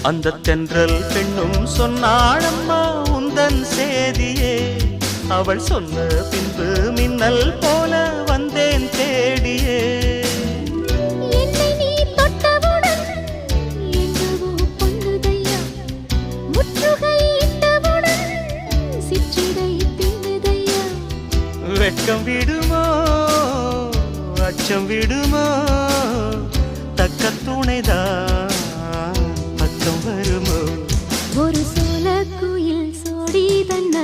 அந்த தென்றல் பெண்ணும் சொன்னாளம்மா உந்தன் சேதியே. அவள் சொன்ன பின்பு மின்னல் போல வந்தேன் தேடியே. வெட்கம் விடுமோ அச்சம் விடுமோ தக்க துணைதான் பக்கம் வருமோ. ஒரு சோல குயில் சோடி தன்ன